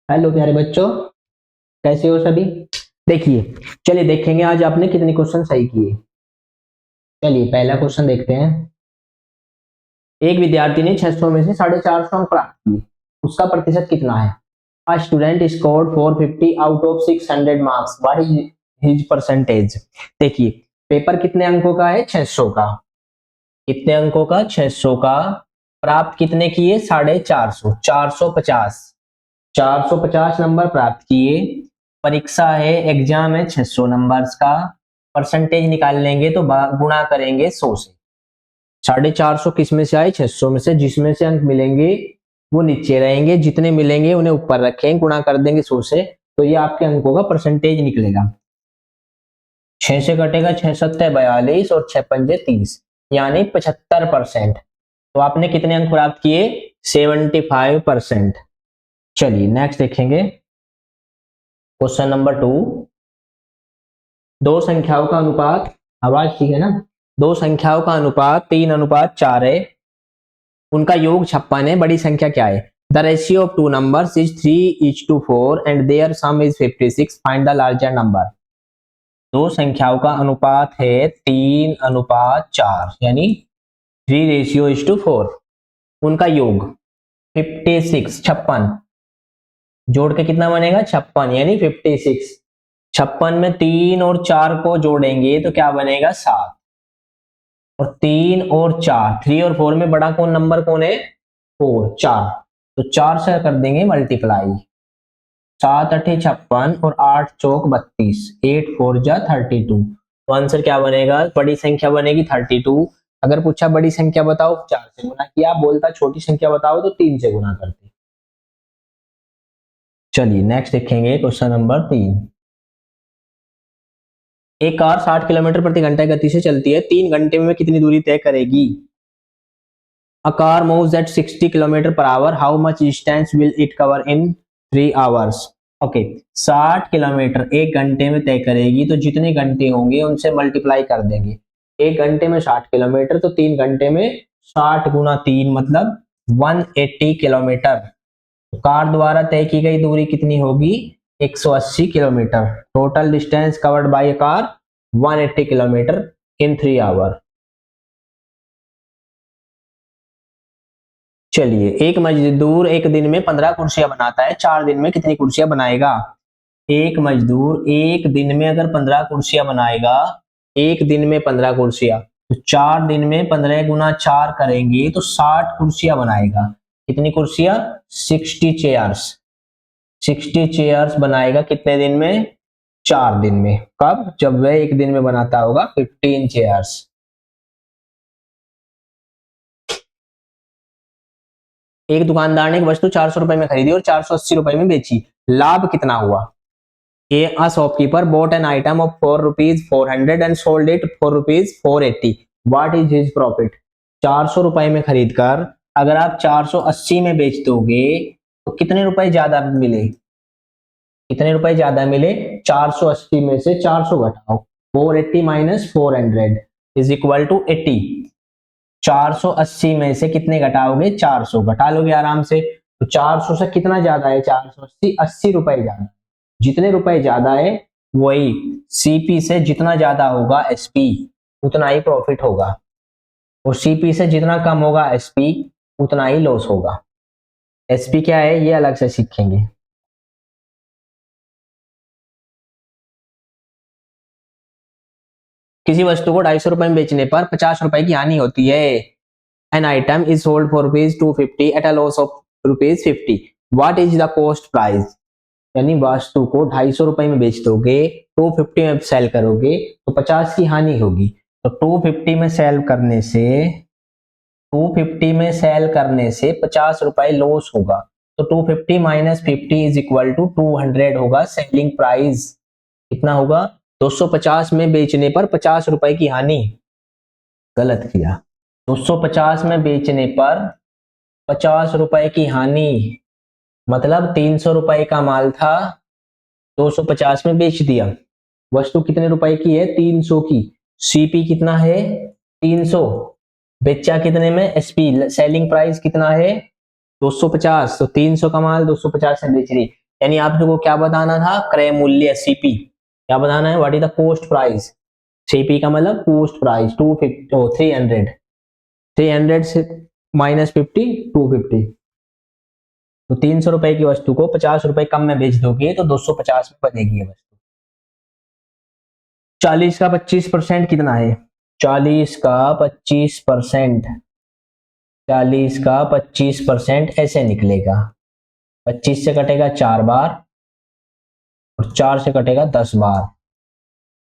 Hello प्यारे बच्चों, कैसे हो सभी। देखिए, चलिए देखेंगे आज आपने कितने क्वेश्चन सही किए। चलिए पहला क्वेश्चन देखते हैं। एक विद्यार्थी ने 600 में से 450 अंक प्राप्त किए, उसका प्रतिशत कितना है। A student scored 450 out of 600 marks, what is his percentage. देखिए, पेपर कितने अंकों का है, 600 का। कितने अंकों का, 600 का। प्राप्त कितने किए, 450, 450, 450 नंबर प्राप्त किए। परीक्षा है, एग्जाम है 600 नंबर्स का। परसेंटेज निकाल लेंगे तो गुणा करेंगे 100 से। 450 किस में से आए, 600 में से। जिसमें से अंक मिलेंगे वो नीचे रहेंगे, जितने मिलेंगे उन्हें ऊपर रखेंगे, गुणा कर देंगे 100 से। तो ये आपके अंकों का परसेंटेज निकलेगा। 6 से कटेगा 6 सत्ते 42 और 6 पंजे 30, यानी 75%। तो आपने कितने अंक प्राप्त किए, 75%। चलिए नेक्स्ट देखेंगे। Question number 2। दो संख्याओं का अनुपात, आवाज ठीक है ना। दो संख्याओं का अनुपात 3:4 है, उनका योग 56 है, बड़ी संख्या क्या है। The ratio of two numbers is 3:4 and their sum is 56, find the larger number. दो संख्याओं का अनुपात है 3:4, यानी 3:4। उनका योग 56, 56, जोड़ के कितना बनेगा, 56, यानी 56। 56 में 3 और 4 को जोड़ेंगे तो क्या बनेगा, 7। और 3 और 4, 3 और 4 में बड़ा कौन नंबर कौन है, 4, 4। तो 4 से कर देंगे मल्टीप्लाई। 7 अठे 56 और 8 चौक 32, 8 4 जा 32। तो आंसर क्या बनेगा, बड़ी संख्या बनेगी 32। अगर पूछा बड़ी संख्या बताओ, 4 से गुना किया। बोलता छोटी संख्या बताओ तो 3 से गुना करते। चलिए नेक्स्ट देखेंगे क्वेश्चन नंबर 3। एक कार 60 किलोमीटर प्रति घंटा गति से चलती है, 3 घंटे में कितनी दूरी तय करेगी। A car moves at 60 kilometre per hour, how much distance will it cover in 3 hours. Okay, 60 kilometre एक घंटे में तय करेगी, तो जितने घंटे होंगे उनसे मल्टीप्लाई कर देंगे। एक घंटे में 60 किलोमीटर, तो 3 घंटे में 60 गुना 3 मतलब 180 किलोमीटर। कार द्वारा तय की गई दूरी कितनी होगी, 180 kilometre. Total distance covered by car 180 kilometre in 3 hour. चलिए, एक मजदूर एक दिन में 15 कुर्सियां बनाता है, 4 दिन में कितनी कुर्सियां बनाएगा। एक मजदूर एक दिन में अगर 15 कुर्सियां बनाएगा, एक दिन में 15 कुर्सियां, तो 4 दिन में 15 गुना 4 करेंगे तो 60 कुर्सियां बनाएगा। कितनी कुर्सियां, 60 चेयर्स। 60 चेयर्स बनाएगा कितने दिन में, 4 दिन में। कब, जब वह एक दिन में बनाता होगा 15 चेयर्स। एक दुकानदार ने एक वस्तु 400 रुपए में खरीदी और 480 रुपए में बेची, लाभ कितना हुआ। A shopkeeper bought an item of 4 rupees 400 and sold it for rupees 480. What is his profit? 400 रुपए में खरीद कर अगर आप 480 में बेच दोगे तो कितने रुपए ज्यादा मिले, कितने रुपए ज्यादा मिले। 480 में से 400 घटाओ, 480 माइनस 400 इज इक्वल टू 80। 480 में से कितने घटाओगे, 400 घटा लोगे आराम से। तो 400 से कितना ज्यादा है, 480, 80 रुपए ज्यादा। जितने रुपए ज्यादा है वही, सीपी से जितना ज्यादा होगा एसपी उतना ही प्रॉफिट होगा, और सीपी से जितना कम होगा एसपी उतना ही लॉस होगा। एसपी क्या है ये अलग से सीखेंगे। किसी वस्तु को 250 रुपए में बेचने पर 50 रुपए की हानि होती है। An item is sold for rupees 250 at a loss of rupees 50, what is the cost price. यानी वस्तु को 250 रुपए में बेच दोगे, 250 में सेल करोगे तो 50 की हानि होगी। तो 250 में सेल करने से 250 में सेल करने से 50 रुपए लॉस होगा। तो 250 माइनस 50 इज इक्वल टू 200 होगा सेलिंग प्राइस। कितना होगा, 250 में बेचने पर 50 रुपए की हानि। गलत किया, 250 में बेचने पर 50 रुपए की हानि, मतलब 300 रुपए का माल था, 250 में बेच दिया। वस्तु कितने रुपए की है, 300 की। सीपी कितना है, 300। बेचा कितने में, एसपी सेलिंग प्राइस कितना है, 250। तो 300 का माल 250 में बेच रही, यानी आपको को क्या बताना था, क्रय मूल्य सीपी क्या बताना है, what is the cost price, CP का मतलब कॉस्ट प्राइस 250 300 300 से -50 250, तो 300 रुपए की वस्तु को 50 रुपए कम में बेच दोगे तो 250 में बनेगी ये वस्तु। 40 का 25% कितना है, 40 का 25%, 40 का 25% ऐसे निकलेगा, 25 से कटेगा 4 बार और 4 से कटेगा 10 बार,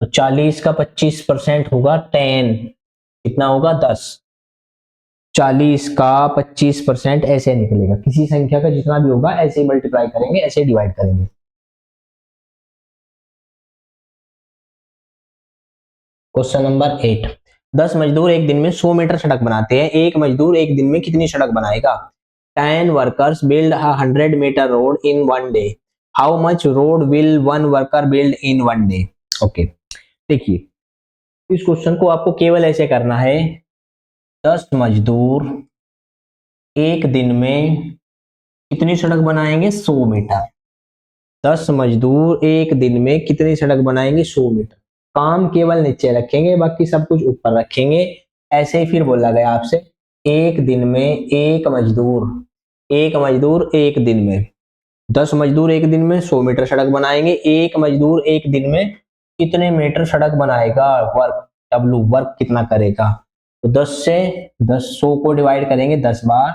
तो 40 का 25% होगा 10, कितना होगा 10, 40 का 25% ऐसे निकलेगा, किसी संख्या का जितना भी होगा ऐसे ही मल्टीप्लाई करेंगे, ऐसे ही डिवाइड करेंगे। क्वेश्चन नंबर 8, 10 मजदूर एक दिन में 100 मीटर सड़क बनाते हैं, एक मजदूर एक दिन में कितनी सड़क बनाएगा, 10 workers build 100 metre road in one day, how much road will one worker build in one day. Okay, देखिए इस क्वेश्चन को आपको केवल ऐसे करना है, 10 मजदूर एक दिन में कितनी सड़क बनाएंगे, 100 मीटर, 10 मजदूर एक दिन में कितनी सड़क बनाएंगे, 100 मीटर, काम केवल नीचे रखेंगे बाकी सब कुछ ऊपर रखेंगे। ऐसे ही फिर बोला गया आपसे, एक दिन में एक मजदूर एक दिन में 10 मजदूर एक दिन में 100 मीटर सड़क बनाएंगे, एक मजदूर एक दिन में कितने मीटर सड़क बनाएगा, वर्क डब्लू वर्क कितना करेगा, तो 10 से 100 को डिवाइड करेंगे 10 बार,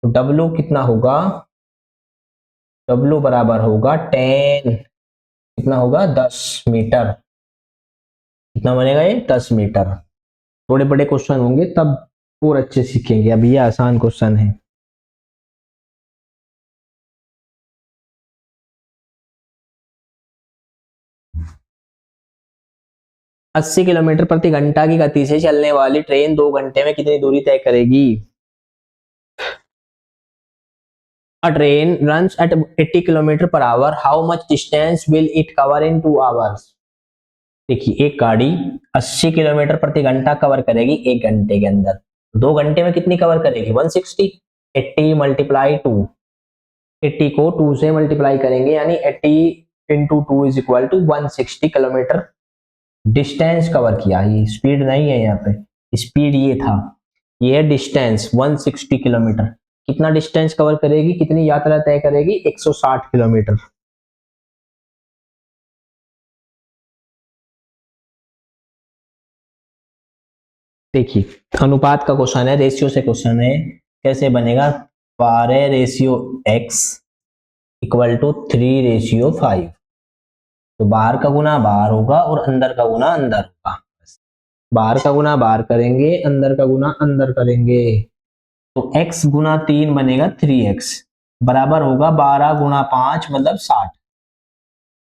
तो डब्लू कितना होगा, डब्लू बराबर होगा 10, कितना होगा 10 मीटर, कितना बनेगा ये 10 मीटर। थोड़े बड़े क्वेश्चन होंगे तब और अच्छे सीखेंगे, अभी ये आसान क्वेश्चन है। अस्सी किलोमीटर प्रति घंटा की गति से चलने वाली ट्रेन 2 घंटे में कितनी दूरी तय करेगी, A train runs at 80 kilometre per hour, how much distance will it cover in 2 hours. देखिए एक गाड़ी 80 किलोमीटर प्रति घंटा कवर करेगी एक घंटे के अंदर, 2 घंटे में कितनी कवर करेगी 160, 80 मल्टीप्लाई 2, 80 को 2 से मल्टीप्लाई करेंगे यानी 80 into 2 is equal to 160 kilometre distance cover किया। ये स्पीड नहीं है, यहाँ पे स्पीड ये था, ये है डिस्टेंस 160 किलोमीटर, कितना डिस्टेंस कवर करेगी, कितनी यात्रा तय करेगी 160 किलोमीटर। देखिए अनुपात का क्वेश्चन है, रेशियो से क्वेश्चन है, कैसे बनेगा, 12 ratio x equal to 3 ratio 5, तो बाहर का गुना बाहर होगा और अंदर का गुना अंदर होगा, बाहर का गुना बाहर करेंगे अंदर का गुना अंदर करेंगे, तो x गुना 3 बनेगा 3x बराबर होगा 12 गुना 5 मतलब 60,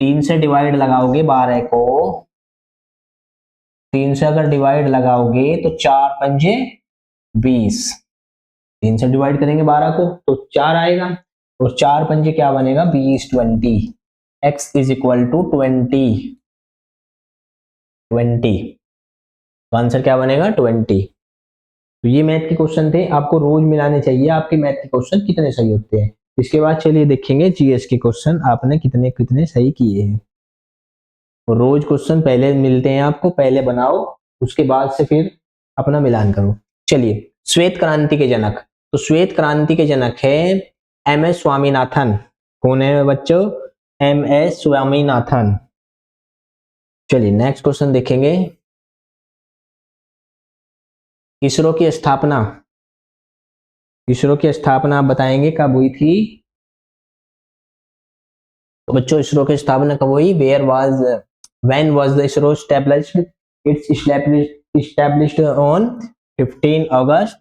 3 से डिवाइड लगाओगे 12 को, 3 से अगर डिवाइड लगाओगे तो 4 पंजे 20, 3 से डिवाइड करेंगे 12 को तो 4 आएगा और 4 पंजे क्या बनेगा 20 20, x इज इक्वल टू 20, तो आंसर क्या बनेगा 20। तो ये मैथ के क्वेश्चन थे, आपको रोज मिलाने चाहिए, आपके मैथ के क्वेश्चन कितने सही होते हैं। इसके बाद चलिए देखेंगे जीएस के क्वेश्चन आपने कितने कितने सही किए हैं। तो रोज क्वेश्चन पहले मिलते हैं आपको, पहले बनाओ उसके बाद से फिर अपना मिलान करो। चलिए श्वेत क्रांति के जनक, तो श्वेत क्रांति के जनक है एम एस स्वामीनाथन। कौन है बच्चों, एम एस स्वामीनाथन। चलिए नेक्स्ट क्वेश्चन देखेंगे, इसरो की स्थापना, इसरो की स्थापना बताएंगे कब हुई थी, तो बच्चों इसरो की स्थापना कब हुई, when was the ISRO established, it's established on 15 August,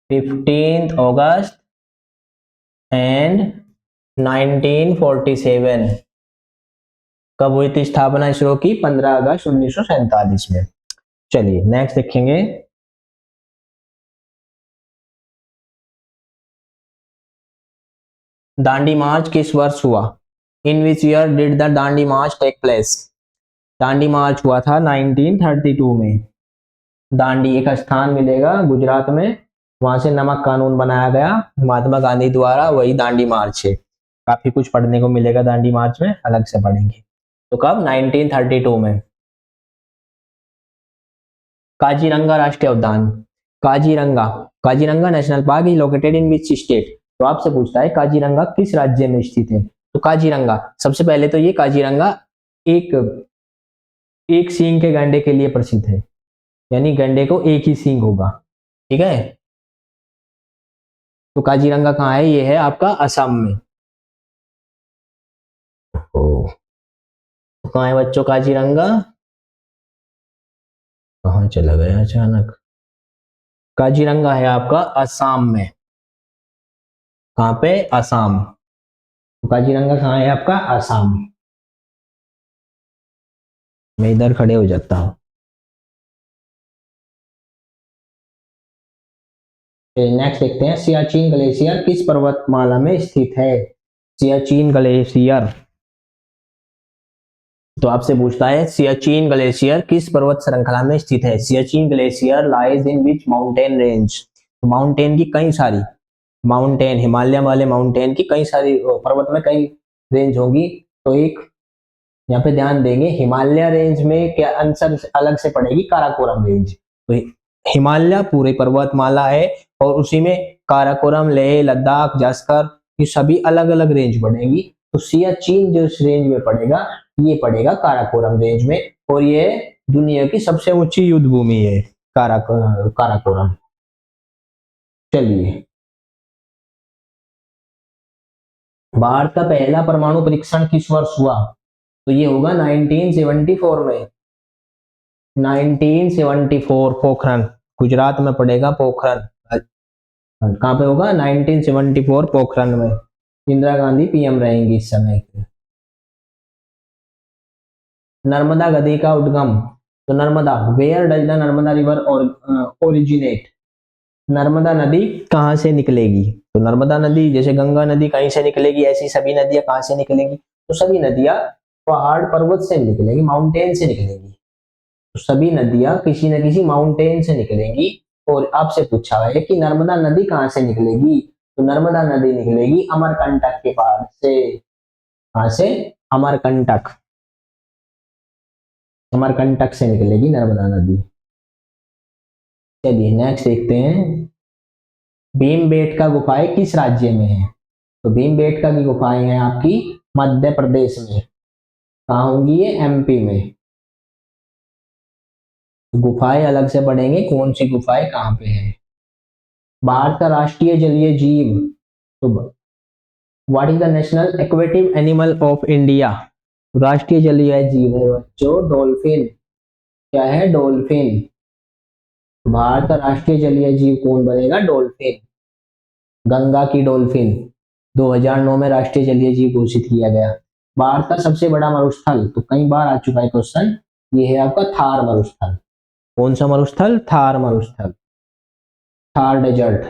15 August and 1947। कब हुई थी स्थापना इसरो की, 15 अगस्त 1947 में। चलिए नेक्स्ट देखेंगे, दांडी मार्च किस वर्ष हुआ, in which year did the Dandi march take place. Dandi march हुआ था 1932 में। दांडी एक स्थान मिलेगा गुजरात में, वहां से नमक कानून बनाया गया महात्मा गांधी द्वारा, वही दांडी मार्च है। काफी कुछ पढ़ने को मिलेगा दांडी मार्च में, अलग से पढ़ेंगे। तो कब? 1932 में। काजीरंगा राष्ट्रीय उद्यान, Kaziranga, Kaziranga national park is located in which state? तो आपसे पूछता है काजीरंगा किस राज्य में स्थित है। तो काजीरंगा, सबसे पहले तो ये काजीरंगा एक एक सींग के गैंडे के लिए प्रसिद्ध है, यानी गैंडे को एक ही सींग होगा, ठीक है। तो काजीरंगा कहाँ है? ये है आपका असम में। तो कहाँ है बच्चों काजीरंगा? कहाँ चला गया अचानक? काजीरंगा है आपका असम में। कहाँ पे? असम। तो काजीरंगा कहाँ है आपका? असम। मैं इधर खड़े हो जाता हूँ। नेक्स्ट देखते हैं, सियाचिन ग्लेशियर किस पर्वतमाला में स्थित है? सियाचिन ग्लेशियर, तो आपसे पूछता है सियाचिन ग्लेशियर किस पर्वत श्रृंखला में स्थित है? Siachen glacier lies in which mountain range? Mountain की कई सारी, माउंटेन हिमालय वाले माउंटेन की कई सारी पर्वत में कई रेंज होगी। तो एक यहाँ पे ध्यान देंगे, हिमालय रेंज में क्या आंसर अलग से पड़ेगी? काराकोरम रेंज। तो हिमालय पूरे पर्वतमाला है और उसी में काराकोरम, लेह, लद्दाख, जास्कर, ये सभी अलग अलग रेंज बनेगी। तो सियाचिन जो इस रेंज में पड़ेगा, ये पड़ेगा काराकोरम रेंज में, और ये दुनिया की सबसे ऊंची युद्ध भूमि है काराकोरम। चलिए, भारत का पहला परमाणु परीक्षण किस वर्ष हुआ? तो ये होगा 1974 में। 1974 पोखरण, गुजरात में पड़ेगा पोखरण। कहाँ पे होगा? 1974 पोखरण में। इंदिरा गांधी पीएम रहेंगी इस समय। नर्मदा नदी का उद्गम, तो Narmada, where does the Narmada river originate? Narmada नदी कहाँ से निकलेगी? तो नर्मदा नदी जैसे गंगा नदी कहीं से निकलेगी, ऐसी सभी नदियां कहाँ से निकलेंगी? तो सभी नदियां पहाड़ पर्वत से निकलेगी, माउंटेन से निकलेगी। तो सभी नदियां किसी न किसी माउंटेन से निकलेंगी। और आपसे पूछा है कि नर्मदा नदी कहाँ से निकलेगी? तो नर्मदा नदी निकलेगी अमरकंटक के पहाड़ से। कहाँ से? अमरकंटक, अमरकंटक से निकलेगी नर्मदा नदी। चलिए नेक्स्ट देखते हैं, भीमबेटका गुफाएं किस राज्य में है? तो भीमबेटका की गुफाएं हैं आपकी मध्य प्रदेश में। कहाँ होंगी ये? एमपी में। गुफाएं अलग से पढ़ेंगे, कौन सी गुफाएं कहाँ पे है। भारत का राष्ट्रीय जलीय जीव, तो what is the national aquatic animal of India? राष्ट्रीय जलीय जीव है बच्चों डॉल्फिन। क्या है? डॉल्फिन। भारत का राष्ट्रीय जलीय जीव कौन बनेगा? डॉल्फिन। गंगा की डॉल्फिन 2009 में राष्ट्रीय जलीय जीव घोषित किया गया। भारत का सबसे बड़ा मरुस्थल, तो कई बार आ चुका है क्वेश्चन, ये है आपका थार मरुस्थल। कौन सा मरुस्थल? थार मरुस्थल, थार डेजर्ट,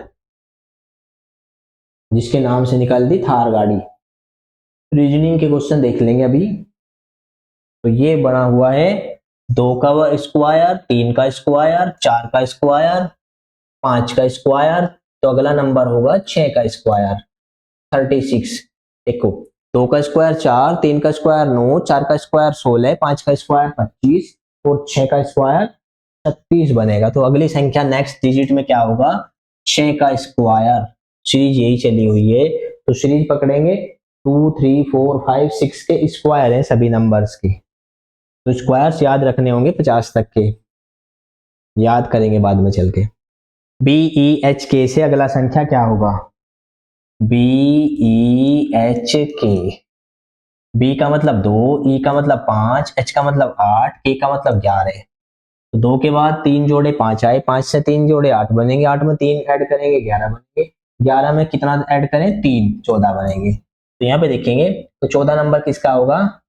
जिसके नाम से निकल दी थार गाड़ी। रीजनिंग के क्वेश्चन देख लेंगे अभी। तो ये बना हुआ है 2 का स्क्वायर, 3 का स्क्वायर, 4 का स्क्वायर, 5 का स्क्वायर, तो अगला नंबर होगा 6 का स्क्वायर, 36। देखो, 2 का स्क्वायर 4, 3 का स्क्वायर 9, 4 का स्क्वायर 16, 5 का स्क्वायर 25 और 6 का स्क्वायर 36 बनेगा। तो अगली संख्या नेक्स्ट डिजिट में क्या होगा? 6 का स्क्वायर। सीरीज यही चली हुई है, तो सीरीज पकड़ेंगे 2, 3, 4, 5, 6 के स्क्वायर है सभी नंबर्स के। तो स्क्वायर्स याद रखने होंगे 50 तक के, याद करेंगे बाद में चल के। BEHK से अगला संख्या क्या होगा? BEHK, बी का मतलब 2, ई का मतलब 5, एच का मतलब 8, के का मतलब 11। तो 2 के बाद 3 जोड़े 5 आए, 5 से 3 जोड़े 8 बनेंगे, 8 में 3 ऐड करेंगे 11 बनेंगे, 11 में कितना ऐड करें? 3, 14 बनेंगे। तो यहाँ पे देखेंगे तो 14 नंबर किसका होगा?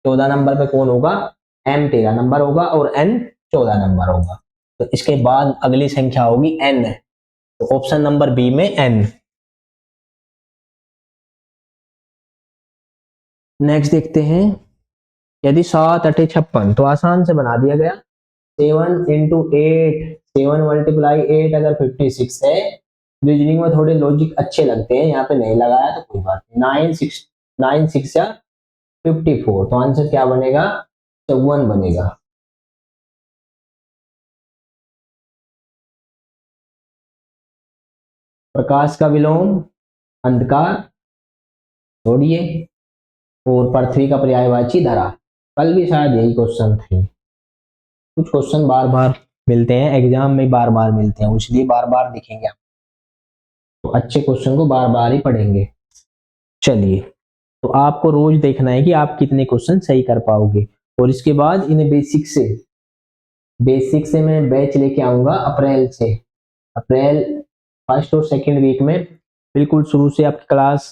14 नंबर पे कौन होगा? M 13 नंबर होगा और N 14 नंबर होगा। तो इसके बाद अगली संख्या होगी N, तो ऑप्शन नंबर बी में N। नेक्स्ट देखते हैं, यदि 7 8 56, तो आसान से बना दिया गया। 7 into 8, 7 multiply 8 अगर 56 है, रीजनिंग में थोड़े लॉजिक अच्छे लगते हैं, यहाँ पे नहीं लगाया तो कोई बात नहीं। 9 6 या 54, तो आंसर क्या बनेगा? 54 बनेगा। प्रकाश का विलोम अंधकार, छोड़िए, और पृथ्वी का पर्यायवाची धरा। कल भी शायद यही क्वेश्चन थे। कुछ क्वेश्चन बार बार मिलते हैं एग्जाम में, बार बार मिलते हैं, इसलिए बार बार दिखेंगे, तो अच्छे क्वेश्चन को बार बार ही पढ़ेंगे। चलिए, तो आपको रोज देखना है कि आप कितने क्वेश्चन सही कर पाओगे, और इसके बाद इन्हें बेसिक से मैं बैच लेके आऊंगा अप्रैल से। अप्रैल फर्स्ट और सेकंड वीक में बिल्कुल शुरू से आपकी क्लास,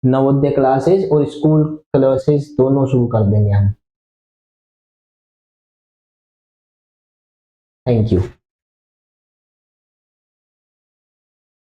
नवोदय क्लासेस और स्कूल क्लासेस दोनों शुरू कर देंगे हम। Thank you.